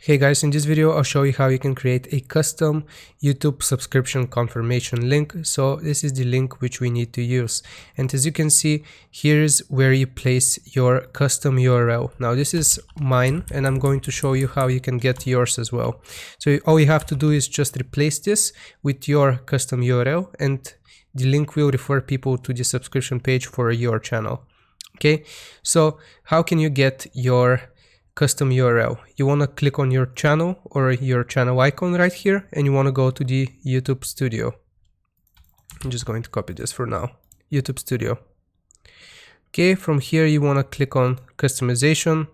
Hey guys, in this video I'll show you how you can create a custom YouTube subscription confirmation link. So this is the link which we need to use, and as you can see, here's where you place your custom URL. Now this is mine and I'm going to show you how you can get yours as well. So all you have to do is just replace this with your custom URL, and the link will refer people to the subscription page for your channel. Okay, so how can you get your custom URL? You want to click on your channel or your channel icon right here, and you want to go to the YouTube Studio. I'm just going to copy this for now. YouTube Studio. Okay, from here you want to click on customization,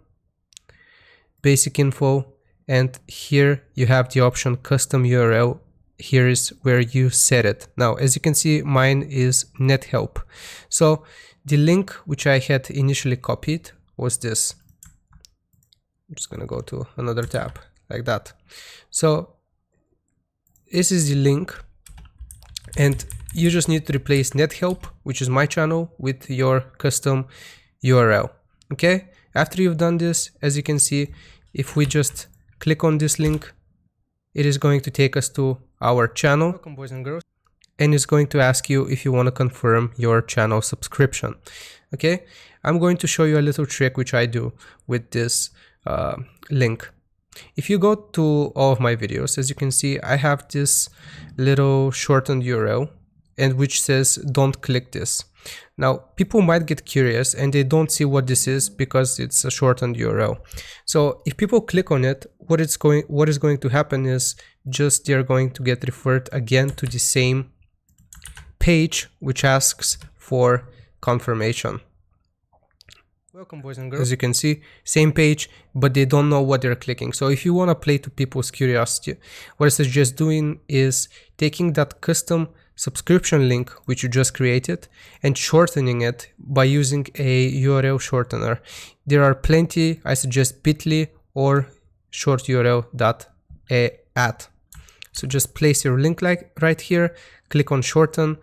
basic info, and here you have the option custom URL. Here is where you set it. Now, as you can see, mine is NetHelp. So the link which I had initially copied was this. I'm just gonna go to another tab like that. So this is the link, and you just need to replace NetHelp, which is my channel, with your custom URL. Okay, after you've done this, as you can see, if we just click on this link, it is going to take us to our channel. Welcome, boys and girls. And it's going to ask you if you want to confirm your channel subscription. Okay, I'm going to show you a little trick which I do with this link. If you go to all of my videos, as you can see, I have this little shortened URL, and which says don't click this. Now people might get curious and they don't see what this is because it's a shortened URL. So if people click on it, what is going to happen is just they're going to get referred again to the same page which asks for confirmation. Welcome, boys and girls. As you can see, same page, but they don't know what they're clicking. So if you want to play to people's curiosity, what I suggest doing is taking that custom subscription link which you just created and shortening it by using a URL shortener. There are plenty. I suggest bit.ly or shorturl.at. So just place your link like right here, click on shorten,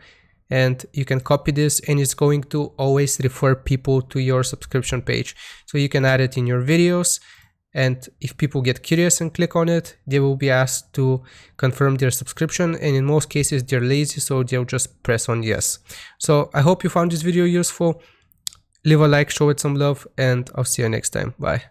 and you can copy this, and it's going to always refer people to your subscription page. So you can add it in your videos, and if people get curious and click on it, they will be asked to confirm their subscription, and in most cases they're lazy, so they'll just press on yes. So I hope you found this video useful. Leave a like, show it some love, and I'll see you next time. Bye.